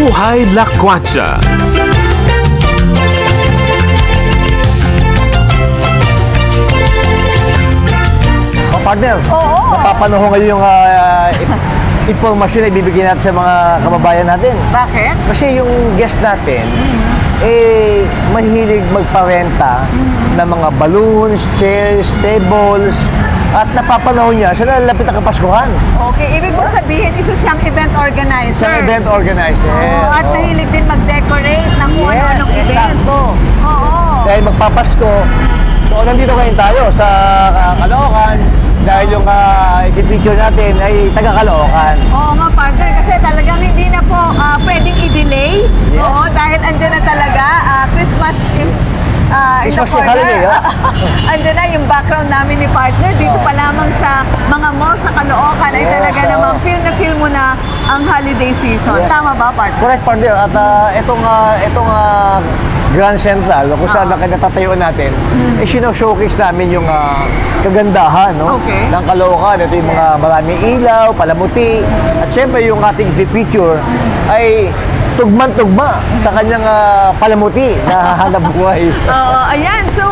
Buhay Lakwatsa. Partner, Oo. napapanahon ngayon yung impormasyon na ibibigay natin sa mga kababayan natin. Bakit? Kasi yung guest natin, mahilig magparenta ng mga balloons, chairs, tables, at napapanahon niya sa nalalapit na Kapaskuhan. Okay, ibig mo sabihin, isa siyang event organizer. Sa event organizer. Oo, at mahilig din mag-decorate ng kung ano-anong events. Exacto. Oo. Dahil magpapasko, so nandito ngayon tayo sa Caloocan, dahil yung i-feature natin ay taga-Caloocan. Oo nga, partner, kasi talagang hindi na po pwedeng i-delay. Yes. Oo, dahil andyan na talaga, Christmas is in the Christmas corner. holiday, Andyan na yung background namin ni partner. Dito pa lamang sa mga mall sa Caloocan ay Yes, talaga oo. namang feel mo na ang holiday season. Yes. Tama ba, partner? Correct, partner. At itong Grand Central, kung saan natatayuan natin, showcase namin yung kagandahan, no? Okay. Ng Caloocan. Ito yung mga maraming ilaw, palamuti, at syempre yung ating picture ay tugman-tugma sa kanyang palamuti na hanap buhay. Oo, ayan. So,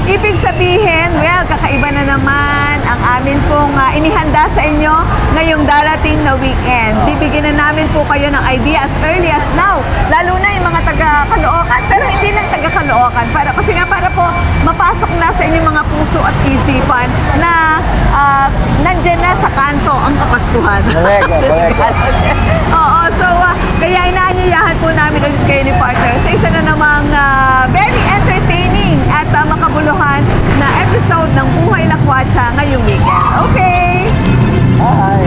ibig sabihin, well, kakaiba na naman ang amin pong inihanda sa inyo ngayong darating na weekend. Bibigyan na namin po kayo ng idea as early as now. Lalo na yung mga taga-Caloocan, pero hindi lang taga-Caloocan. Kasi nga para po mapasok na sa inyong mga puso at isipan na nandyan na sa kanto ang Kapaskuhan. Correct, correct. Oo, so kaya inaanyayahan po namin ulit kayo ni partner sa isa na namang very entertaining at makabuluhan na episode ng Buhay Lakwatsa ngayong weekend. Okay? Hi!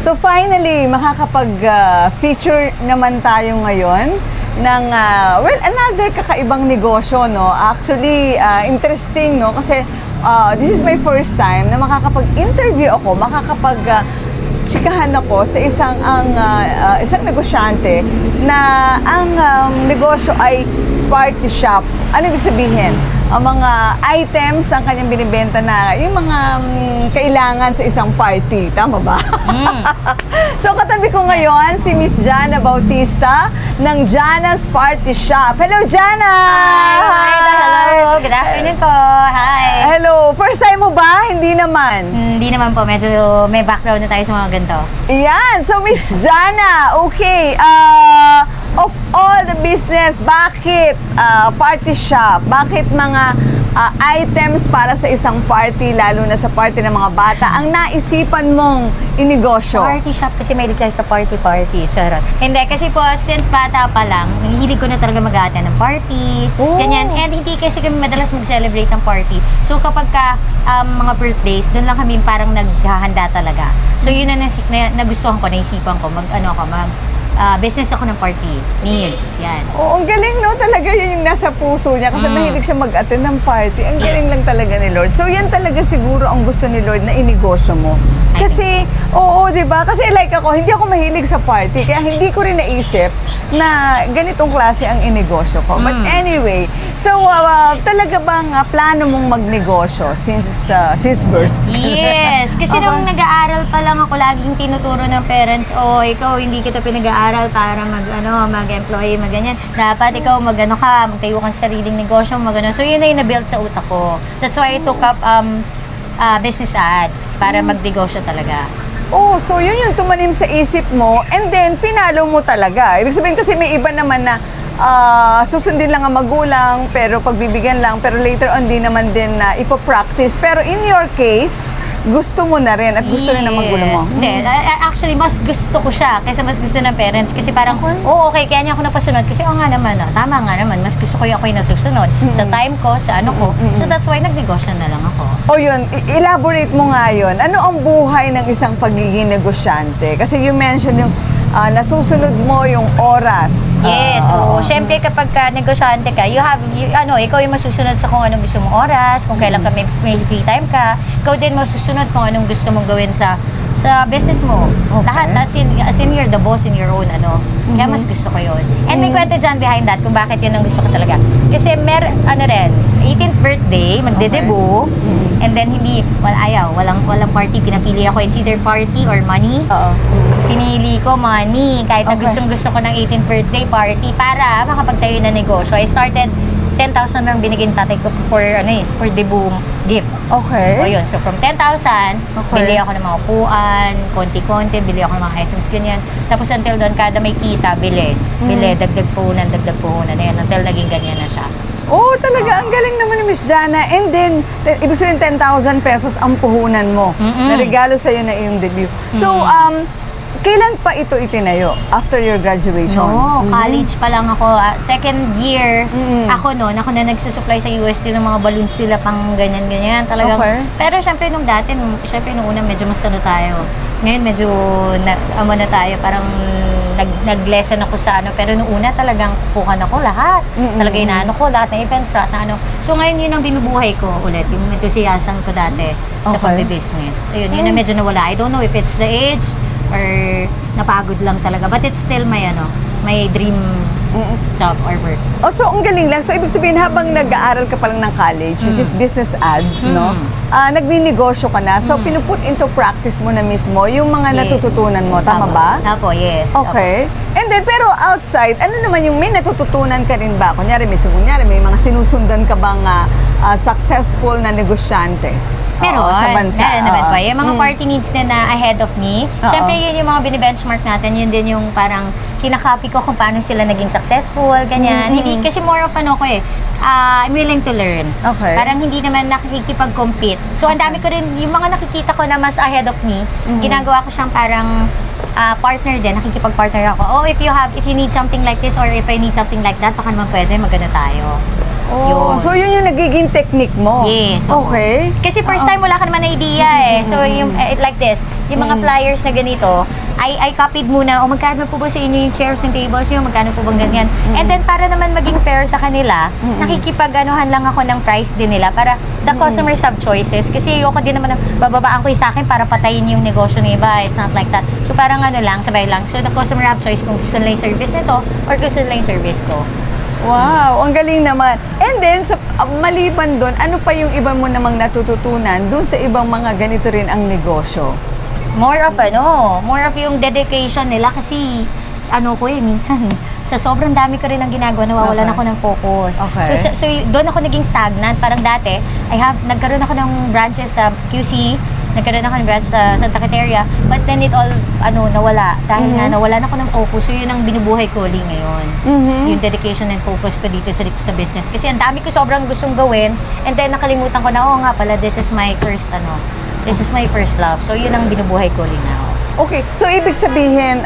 So finally, makakapag-feature naman tayo ngayon ng, another kakaibang negosyo, no? Actually, interesting, no? Kasi this is my first time na makakapag-interview ako, chikahan ako sa isang negosyante na ang negosyo ay party shop. Ano ibig sabihin? Ang mga items ang kanyang binibenta na yung mga kailangan sa isang party. Tama ba? So katabi ko ngayon si Miss Jana Bautista ng Jana's Party Shop. Hello, Jana! Hello! Good afternoon po! Hi! Hello! First time mo ba? Hindi naman. Hindi naman po. Medyo may background na tayo sa mga ganito. Yan! So, Miss Jana, okay. Of all the business, bakit party shop? Bakit mga items para sa isang party, lalo na sa party ng mga bata, ang naisipan mong inegosyo? Party shop kasi may tayo sa party-party. Charot. Hindi, kasi po, since bata pa lang, nahihilig ko na talaga mag-attend ng parties, Oh. ganyan. And hindi kasi kami madalas mag-celebrate ng party. So, kapag mga birthdays, doon lang kami parang naghahanda talaga. So, yun na nagustuhan ko, naisipan ko, business ako ng party needs. Yan. Oo, ang galing, no? Talaga yun yung nasa puso niya kasi mahilig siya mag-attend ng party. Ang galing lang talaga ni Lord. So, yan talaga siguro ang gusto ni Lord na inegosyo mo. Kasi, oo, di ba? Kasi like ako, hindi ako mahilig sa party. Kaya hindi ko rin naisip na ganitong klase ang inegosyo ko. But anyway, so, talaga bang plano mong magnegosyo since birth? Yes! Kasi nung nag-aaral pa lang ako, laging tinuturo ng parents, ikaw hindi kita pinag-aaral para mag-employee, ganyan. Dapat ikaw magtayo ka sa sariling negosyo, So yun na yung na-build sa utak ko. That's why I took up business ad para magnegosyo talaga. Oh, so yun yung tumanim sa isip mo and then pinalo mo talaga. Ibig sabihin kasi may iba naman na susundin lang ang magulang pero pagbibigyan lang pero later on din naman din na ipopractice. Pero in your case, gusto mo na rin at gusto rin ng magulang mo. Hindi. Actually, mas gusto ko siya kaysa mas gusto ng parents. Kasi parang, okay, kaya niya ako napasunod. Kasi, nga naman, tama nga naman. Mas gusto ko yung ako yung nasusunod. Sa time ko, sa ano ko. So, that's why nagnegosyo na lang ako. O yun, elaborate mo nga yun. Ano ang buhay ng isang pagiging negosyante? Kasi you mentioned yung nasusunod mo yung oras. Yes, oo. Siyempre kapag negosyante ka, ikaw yung masusunod sa kung anong gusto mong oras, kung kailan ka may free time ka, ikaw din masusunod kung anong gusto mong gawin sa sa business mo. Okay. Lahat, as in you're the boss in your own, Kaya mas gusto ko yun. And may kwento dyan behind that kung bakit yun ang gusto ko talaga. Kasi 18th birthday, magde-debut, and then walang party, pinapili ako. It's either party or money. Oo. Pinili ko money, kahit na Okay. gusto ko ng 18th birthday party para makapagtayo ng negosyo. I started 10,000 lang binigay ng tatay ko for debut gift. Okay. O yun, so from 10,000, Okay. bili ako ng mga upuan, konti-konti, bili ako ng mga items, ganyan. Tapos until doon, kada may kita, bili, dagdag puhunan, ayan, until naging ganyan na siya. Oh, talaga, ang galing naman ni Miss Jana. And then, ibig sabihin 10,000 pesos ang puhunan mo. Na regalo sa'yo na iyong debut. So, kailan pa ito itinayo? After your graduation? No, college pa lang ako. Second year, ako na nagsusupply sa UST ng mga balloons sila pang ganyan-ganyan. Talagang, Okay. pero syempre nung una medyo mas tayo. Ngayon medyo na tayo, parang nag-lesson ako sa pero nung una talagang pukan ako lahat. Talaga inaano ko, lahat ng events, lahat na So ngayon yun ang binubuhay ko ulit, yung enthusiasm ko dati sa Okay. pagbe-business. Ayun, yun na medyo nawala. I don't know if it's the age or napagod lang talaga. But it's still my dream job or work. Oh, so ang galing lang. So, ibig sabihin, habang nag-aaral ka pa lang ng college, which is business ad, no? Nagninegosyo ka na. So, pinuput into practice mo na mismo yung mga Yes. natututunan mo. Tama ba? Apo, yes. Okay. And then, pero outside, ano naman yung may natututunan ka rin ba? Kunyari, may mga sinusundan ka bang successful na negosyante? Meron, Sa bansa. meron naman po. Yung mga party needs na ahead of me, syempre yun yung mga bine-benchmark natin, yun din yung parang kinakopy ko kung paano sila naging successful, ganyan. Hindi, kasi more of I'm willing to learn. Okay. Parang hindi naman nakikipag-compete. So, ang dami ko rin, yung mga nakikita ko na mas ahead of me, ginagawa ko siyang parang partner din, nakikipag-partner ako. Oh, if you need something like this or if I need something like that, baka naman pwede, maganda tayo. Oh, so yun yung nagiging technique mo? Yes. oo. Okay. Kasi first time wala ka naman na idea eh. So yung like this, yung mga flyers na ganito, I copied muna, magkano po ba sa inyo yung chairs and tables nyo, magkano po bang ganyan. And then para naman maging fair sa kanila, nakikipag-anuhan lang ako ng price din nila para the customers have choices. Kasi ayoko din naman na bababaan ko yung sa akin para patayin yung negosyo ng iba. It's not like that. So parang sabay lang. So the customer have choice kung gusto nila yung service nito or gusto nila yung service ko. Wow, ang galing naman. And then, maliban doon, ano pa yung iba mo namang natututunan doon sa ibang mga ganito rin ang negosyo? More of yung dedication nila kasi minsan sa sobrang dami ko rin ang ginagawa, nawawalan Okay. ako ng focus. Okay. So doon ako naging stagnant. Parang dati, nagkaroon ako ng branches sa QC, nagkaroon ako ng branch sa Santa Quiteria, but then it all, nawala. Dahil nga, nawalan ako ng focus. So yun ang binubuhay ko ulit ngayon. Yung dedication and focus ko dito sa business. Kasi ang dami ko sobrang gustong gawin, and then nakalimutan ko na, nga pala, this is my first love. So yun ang binubuhay ko ulit now. Okay, so ibig sabihin,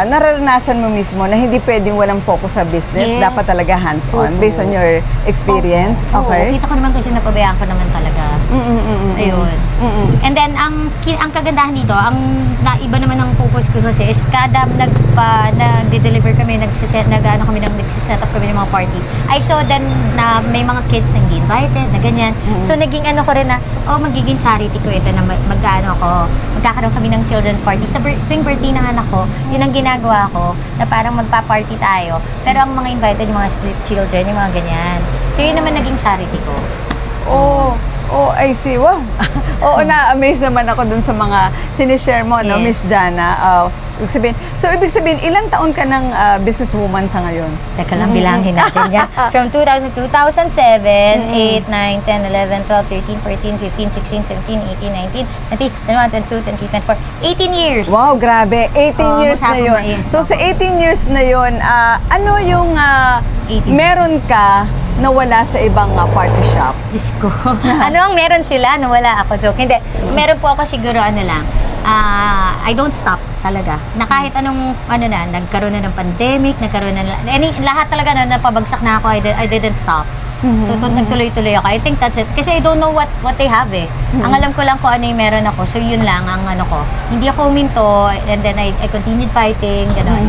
nararanasan mo mismo na hindi pwedeng walang focus sa business. Yes. Dapat talaga hands-on, Opo. based on your experience. Oo, Okay. kita ko naman kasi napabayaan ko naman talaga. Ayun. And then, ang kagandahan dito, iba naman ang focus ko kasi is kada nagde-deliver kami, nagsiset up kami ng mga party. I saw then na may mga kids na hindi invited, na ganyan. So, naging ko rin na, magiging charity ko ito na magkakaroon kami ng children's party. Sa tuwing birthday ng anak ko, yun ang ginagawa ko, na parang magpa-party tayo. Pero ang mga invited, yung mga children, yung mga ganyan. So, yun naman naging charity ko. Oh, I see. Wow. Oo, na-amaze naman ako dun sa mga sinishare mo, no, Miss Yes. Jana. Ibig sabihin, ilang taon ka ng businesswoman sa ngayon? Teka lang, bilangin natin yan. From 2007, 8, 9, 10, 11, 12, 13, 14, 15, 16, 17, 18, 19, 20, 21, 22, 23, 24. 18 years! Wow, grabe. 18 years na masako yun. na yun. So, sa 18 years na yun, ano yung 18. meron ka na wala sa ibang party shop? Diyos ko. Ano ang meron sila? Wala ako. Joke. Hindi. Meron po ako siguro lang. I don't stop talaga. Na kahit anong, nagkaroon na ng pandemic, lahat talaga na napabagsak na ako, I didn't stop. So, nagtuloy-tuloy ako. I think that's it. Kasi I don't know what they have eh. Ang alam ko lang kung ano yung meron ako. So, yun lang ang ano ko. Hindi ako huminto, and then I continued fighting, gano'n.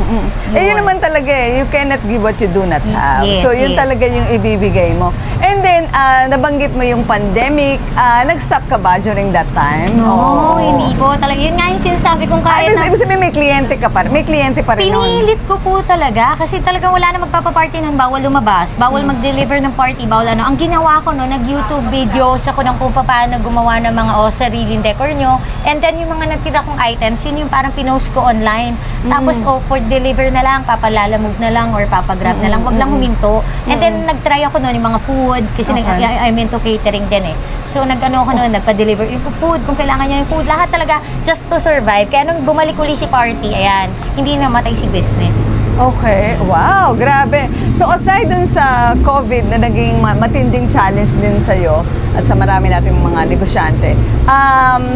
Yun naman talaga eh. You cannot give what you do not have. Yes, So, yun yes. talaga yung ibibigay mo. And then, nabanggit mo yung pandemic. Nag-stop ka ba during that time? No, hindi po talaga. Yun nga yung sinasabi kong kahit na Ibig sabihin, may kliyente ka pa. May kliyente pa rin nun. pinilit ko po talaga kasi talagang wala na magpapaparty nun, bawal lumabas, bawal mag-deliver ng party, bawal ano. Ang ginawa ko no, nag-YouTube videos ako ng kung paano gumawa ng mga sariling decor nyo. And then yung mga natira kong items, yun yung parang pinost ko online. Tapos for deliver na lang, papalalamove na lang or papagrab na lang, wag lang huminto. And then nag-try ako nun yung mga food kasi I'm into catering din eh. So nag-ano ako nun, nagpa-deliver yung food, kung kailangan niya yung food, lahat talaga just to survive. Kaya nung bumalik uli si party, ayan, hindi namatay si business. Okay. Wow, grabe. So aside dun sa COVID na naging matinding challenge din sa'yo at sa marami nating mga negosyante,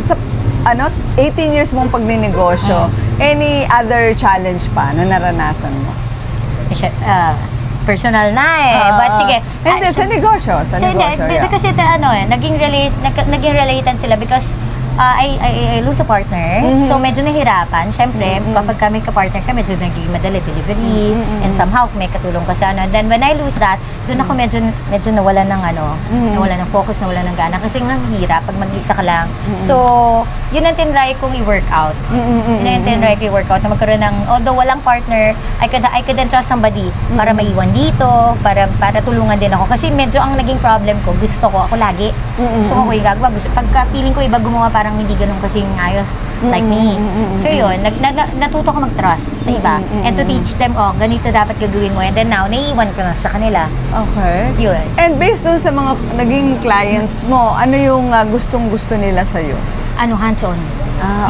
sa 18 years mong pagninegosyo, any other challenge pa na naranasan mo? Personal na eh. But sige. Hindi, sa negosyo. Sa negosyo, yeah. Because naging related sila because I lose a partner. So, medyo nahirapan. Siyempre, kapag kami ka-partner ka, medyo naging madali delivery. And somehow, may katulong ka sa ano. Then, when I lose that, doon ako medyo nawala ng nawala ng focus, nawala ng gana. Kasi nga, hirap pag mag-isa ka lang. So, yun ang tinry kong i-work out. Yun ang tinry kong i-work out. Na magkaroon ng, although walang partner, I could entrust somebody para maiwan dito, para tulungan din ako. Kasi medyo ang naging problem ko, gusto ko, ako lagi. Gusto ko yung gagawa. Pagka feeling ko iba gumawa, parang hindi ganun kasing ayos like me. So yun, natuto ko mag-trust sa iba. And to teach them, ganito dapat gagawin mo. And then now, naiiwan ko na sa kanila. Okay. Yun. And based dun sa mga naging clients mo, ano yung gustong-gusto nila sa'yo? Hands-on.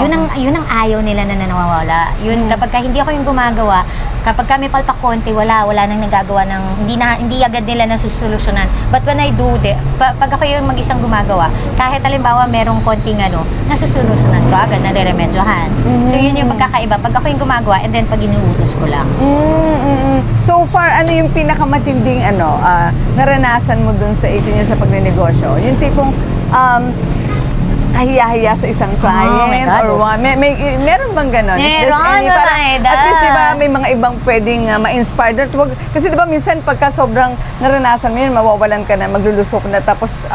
Yun ang ayaw nila na nawawala. Yun, kapag hindi ako yung gumagawa, kapag kami palpak konti, wala nang nagagawa ng, hindi agad nila nasusolusyonan. But when I do, pag ako yung mag-isang gumagawa, kahit halimbawa merong konting nasusolusyonan ko agad, nare-remedyohan. So yun yung pagkakaiba. Pag ako yung gumagawa, and then pag inuutos ko lang. So far, ano yung pinakamatinding naranasan mo dun sa 18 years sa pagnenegosyo? Yung tipong, kahiya-hiya sa isang client or what? Meron bang ganon? Meron, at least diba may mga ibang pwedeng ma-inspire. Kasi diba minsan pagka sobrang naranasan mo yun, mawawalan ka na, maglulusok na, tapos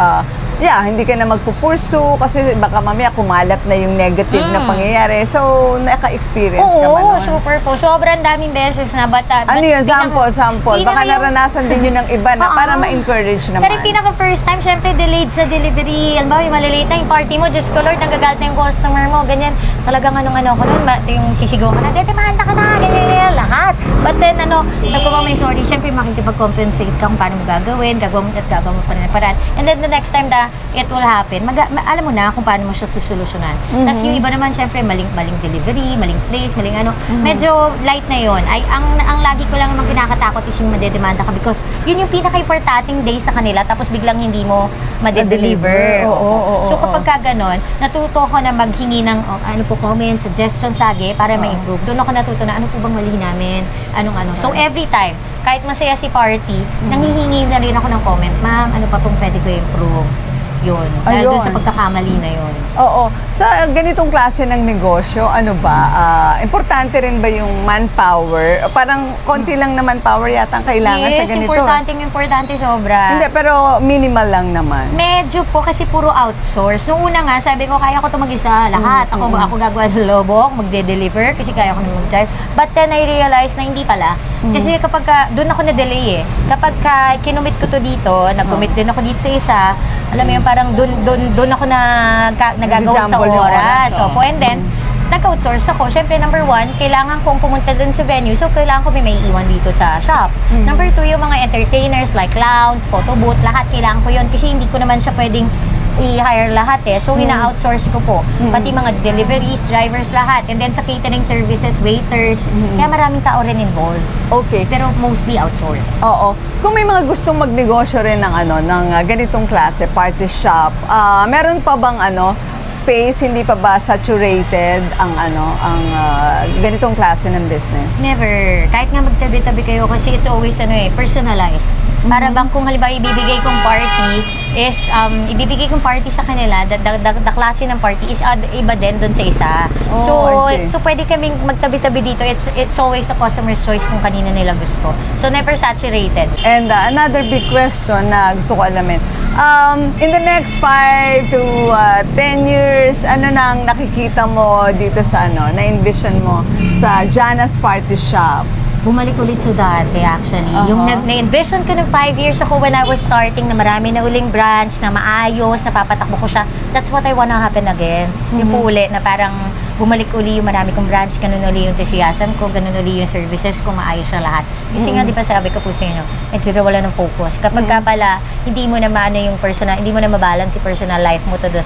hindi ka na magpupursu kasi baka mamaya kumalat na yung negative na pangyayari. So, naka-experience ka ba nun? Oo, super po. Sobrang daming beses na bata. Ano yun? Sample. Baka naranasan din yun ng iba na para ma-encourage naman. Pero pinaka first time, syempre delayed sa delivery. Alam ba, yung malilate na yung party mo, Diyos ko Lord, nagagalit na yung customer mo, ganyan. Talagang ano ko nun, yung sisigaw ka na, detemanda ka na, ganyan, lahat. But then, sabi ko may sorry, syempre makikipag-compensate ka kung paano mo gagawin, gagawa mo pa rin paraan. And then the next time it will happen, alam mo na kung paano mo siya susolusyonan. Tapos yung iba naman, syempre, maling delivery, maling place, maling medyo light na yon. Ang lagi ko lang naman kinakatakot is yung madedemanda ka because yun yung pinaka-importanting day sa kanila tapos biglang hindi mo madedeliver. So kapag ka ganon, natuto ko na maghingi ng comments, suggestions lagi para ma-improve. Doon ako natuto na ano po bang mali namin, So every time, kahit masaya si party, nanghihingi na rin ako ng comment, ma'am, ano pa pong pwede ko improve? Yun. Dahil dun sa pagkakamali na yun. Oo. Sa ganitong klase ng negosyo, importante rin ba yung manpower? Parang konti lang na manpower yata ang kailangan sa ganito. Importante sobra. Hindi, pero minimal lang naman. Medyo po kasi puro outsource. Noong una nga, sabi ko, kaya ko ito mag-isa lahat. Ako gagawa ng lobok, magde-deliver kasi kaya ko na mag-drive. But then I realized na hindi pala. Kasi kapag doon ako na-delay eh. Kapag kinumit ko to dito, nag-commit din ako dito sa isa, alam mo yun, parang doon ako nagagawa sa oras. And then, nag-outsource ako. Siyempre, number one, kailangan kong pumunta dun sa venue. So, kailangan ko may iwan dito sa shop. Number two, yung mga entertainers like clowns, photo booth, lahat kailangan ko yun. Kasi hindi ko naman siya pwedeng i-hire lahat eh. So, ina-outsource ko po. Pati mga deliveries, drivers, lahat. And then sa catering services, waiters. Kaya maraming tao rin involved. Okay. Pero mostly outsource. Oo. Kung may mga gustong magnegosyo rin ng ganitong klase, party shop, meron pa bang space, hindi pa ba saturated ang ganitong klase ng business? Never. Kahit nga magtabi-tabi kayo kasi it's always personalized. Para bang kung halimbawa ibibigay kong party is ibibigay kong party sa kanila, the klase ng party is iba din doon sa isa. Oh, I see. So pwede kaming magtabi-tabi dito. It's always the customer's choice kung kanina nila gusto. So never saturated. And another big question na gusto ko alamin. In the next 5 to 10 years, ano nang nakikita mo dito sa na-envision mo sa Jana's Party Shop? Bumalik ulit sa dati actually. Yung na-envision ko ng 5 years ako when I was starting na marami na uling branch, na maayos, na papatakbo ko siya. That's what I wanna happen again. Yung po ulit na parang bumalik uli yung marami kong branch, ganun uli yung enthusiasm ko, ganun uli yung services ko, maayos siya lahat. Kasi nga, di ba sabi ko po sa inyo, medyo wala ng focus. Kapag ka pala, hindi mo na maano yung personal, hindi mo na mabalance si personal life mo to the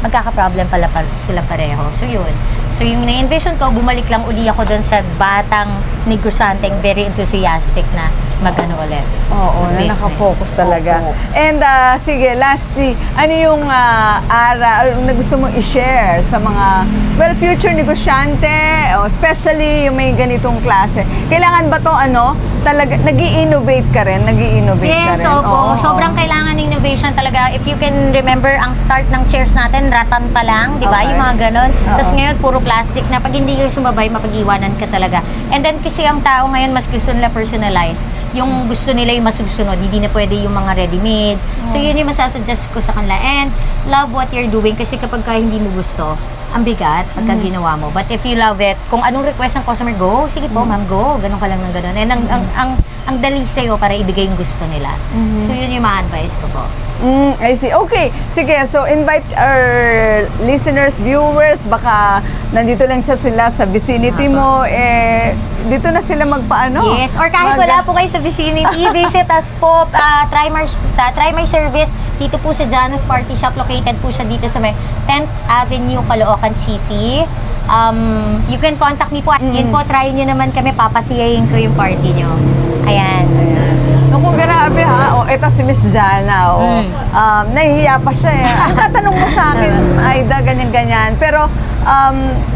magkaka-problem pala sila pareho. So yun. So yung na-envision ko, bumalik lang uli ako doon sa batang negosyanteng very enthusiastic na mag-ano ulit. Oo, na business. nakafocus talaga. Opo. And sige, lastly, ano yung aral na gusto mong i-share sa mga, future negosyante, especially yung may ganitong klase? Kailangan ba to talaga, nag-i-innovate ka rin? Nag-i-innovate ka Yes, rin? opo. Oo. Sobrang kailangan ng innovation talaga. If you can remember, ang start ng chairs natin, ratan pa lang, di ba? Okay. Yung mga ganon. Oo. Tapos ngayon, puro plastic na. Pag hindi ka sumabay, mapag-iwanan ka talaga. And then, kasi ang tao ngayon, mas gusto nila personalize. Yung gusto nila yung masusunod. Hindi na pwede yung mga ready-made. So, yun yung masasuggest ko sa kanila. And love what you're doing kasi kapag ka hindi mo gusto, ang bigat pagka ginawa mo. But if you love it, kung anong request ng customer, go, sige po, ma'am, go. Ganun ka lang ng ganun. And ang dali sa'yo para ibigay yung gusto nila. So, yun yung ma-advise ko po. I see. Okay. Sige, so invite our listeners, viewers, baka nandito lang sila sa vicinity mo, dito na sila magpaano. Yes, or kahit wala po kayo sa vicinity, visit us po, try my service dito po sa Jana's Party Shop. Located po siya dito sa may 10th Avenue, Caloocan City. You can contact me po. Yun po, try nyo naman kami, papasiyahin ko yung party nyo. Ayan. Naku, grabe ha. Ito si Miss Jana. Nahihiya pa siya eh. Ang tatanong mo sa akin, Aida, ganyan-ganyan. Pero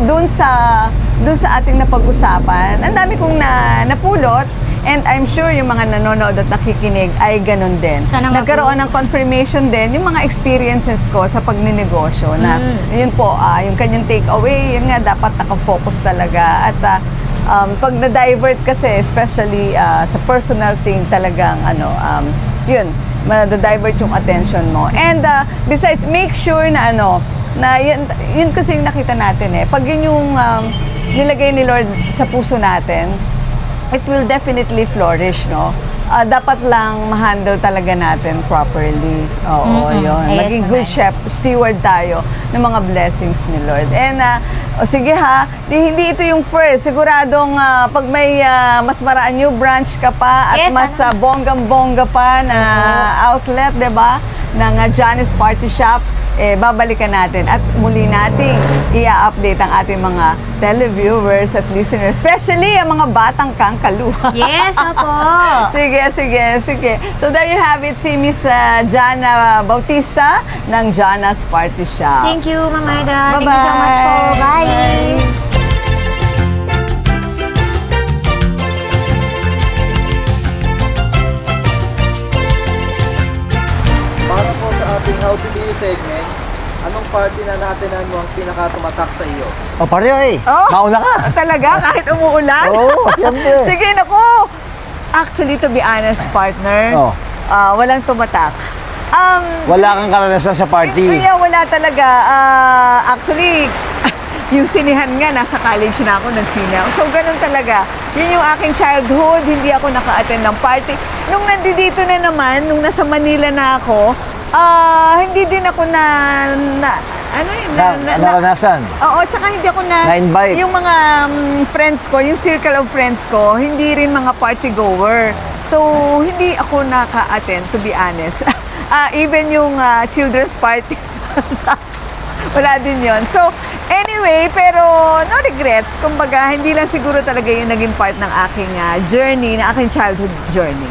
dun sa ating napag-usapan, ang dami kong napulot. And I'm sure yung mga nanonood at nakikinig ay ganun din. Sana nga Nagkaroon ng confirmation din yung mga experiences ko sa pagninegosyo na yun po, yung kanyang take-away, yun nga dapat nakafocus talaga. At pag na-divert kasi, especially sa personal thing talagang yun, ma-divert yung attention mo. And besides, make sure na na yun kasi yung nakita natin pag yun yung nilagay ni Lord sa puso natin, it will definitely flourish, no? Dapat lang ma-handle talaga natin properly. Oo, yun. Yes, Maging good steward tayo ng mga blessings ni Lord. And, sige ha, hindi ito yung first. Siguradong pag may mas maraan new branch ka pa at Yes, mas bonggang-bongga pa na outlet, di ba? Ng Jana's Party Shop, babalikan natin at muli nating i-update ang ating mga televiewers at listeners, especially ang mga batang kangkaluha. Yes, opo. Sige. So there you have it, si Miss Jana Bautista ng Jana's Party Shop. Thank you, Ma'am Aida. Bye-bye. Thank you so much po. Bye. Para po sa ating How to Do You segment, anong party na natin mo ang pinaka-tumatak sa iyo? Party na Mauna ka. Talaga? Kahit umuulan? Oo, siyempre. Sige, naku! Actually, to be honest, partner, walang tumatak. Wala kang karanasan sa party. Kaya wala talaga. Actually, yung sinihan nga, nasa college na ako, nagsine ako. So, ganun talaga. Yun yung aking childhood, hindi ako naka-attend ng party. Nung nandito na naman, nung nasa Manila na ako, hindi din ako Naranasan. Oo, tsaka hindi ako Na-invite. yung mga friends ko, yung circle of friends ko, hindi rin mga party goer. So, hindi ako naka-attend, to be honest. Even yung children's party, wala din yon. So, anyway, pero no regrets. Kumbaga, hindi lang siguro talaga yung naging part ng aking journey, ng aking childhood journey.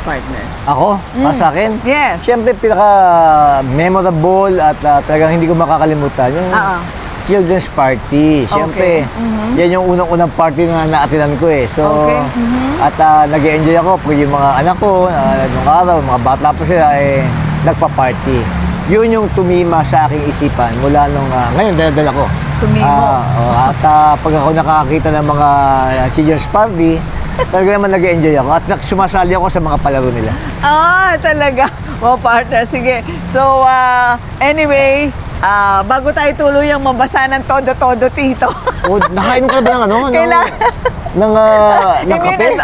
partner? Ako, sa akin, Yes. siyempre pinaka-memorable at talagang hindi ko makakalimutan yung Oo. children's party. Siyempre, yan yung unang-unang party na naatinan ko eh. So, Okay. at nag-enjoy ako pag yung mga anak ko, nung araw, mga bata pa sila, nagpa-party. Yun yung tumima sa aking isipan mula nung, ngayon, dala-dala ko. Tumimo. At pag ako nakakita ng mga children's party, talaga naman nag-enjoy ako at sumasali ako sa mga palaro nila. Talaga. Wow, partner. Sige. So, anyway, bago tayo tuluyang mabasa ng todo-todo, Tito. O, nakain ka ba ng ano? Ng kape?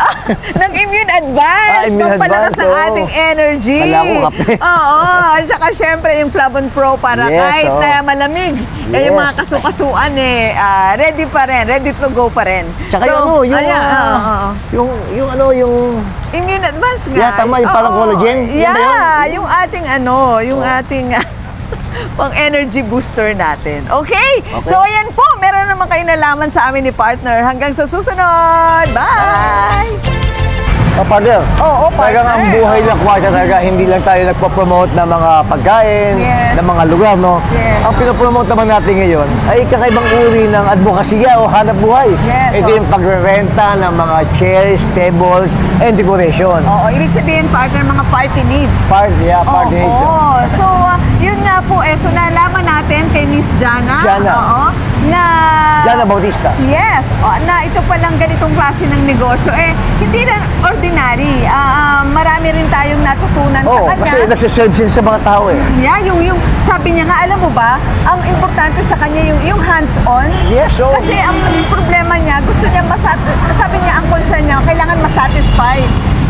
Ng immune advance. Immune Pampalakas advance, ng oo. ating energy. Kala ko kape. Oo. At saka syempre yung Flavon Pro para Yes, kahit oo. na malamig. Yes. Yung mga kasukasuan ready pa rin. Ready to go pa rin. Tsaka yung yung, ayan, yung immune advance nga. Yeah, tama, yung parang Oo. collagen. Yun ba Yeah, yung ating yung ating pang energy booster natin. Okay? So, ayan po. Meron naman kayo nalaman sa amin ni partner. Hanggang sa susunod. Bye! partner. Oo, Talagang partner. ang buhay ng kwarta talaga, hindi lang tayo nagpo-promote ng mga pagkain, Yes. ng mga lugar, no? Yes. Ang pinopromote naman natin ngayon ay kakaibang uri ng advokasya o hanap buhay. Yes, Ito oo. yung pagrerenta ng mga chairs, tables, and decoration. Oo, ibig sabihin, partner, mga party needs. Party needs. Oo. So, yun nga po, so nalaman natin kay Miss Jana. Jana. Oo. Na... Jana Bautista. Yes, na ito palang ganitong klase ng negosyo. Hindi lang ordinary. Marami rin tayong natutunan sa Oo, kanya. kasi nagsiserve siya sa mga tao eh. Yeah, yung sabi niya nga, alam mo ba, ang importante sa kanya yung hands-on. Yes, oo. Kasi ang problema niya, gusto niya sabi niya, ang concern niya, kailangan masatisfy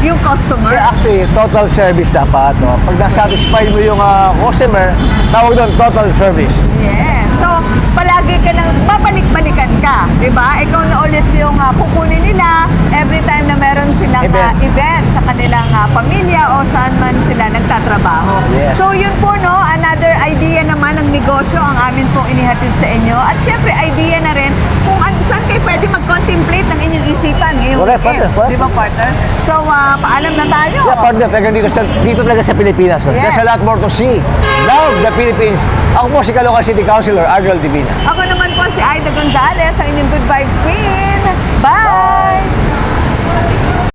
yung customer. Kaya actually, total service dapat. No? Pag nasatisfied mo yung customer, tawag doon total service. Yes. So, palagi ka nang babalik-balikan ka, 'di ba? Ikaw na ulit yung kukunin nila every time na meron silang event sa kanilang pamilya o saan man sila nagtatrabaho. Yes. So, yun po, no, another idea naman ng negosyo ang amin pong inihatid sa inyo. At syempre, idea na rin kung saan kayo pwede mag-contemplate ng inyong isipan ngayong Correct, weekend. partner. Di ba, partner? So, paalam na tayo. Yeah, partner, talagang dito talaga sa Pilipinas. No? Yes. There's a lot more to see. Love the Philippines. Ako po si Caloocan City Councilor Ardel Divina. Ako naman po si Aida Gonzalez, ang inyong Good Vibes Queen. Bye!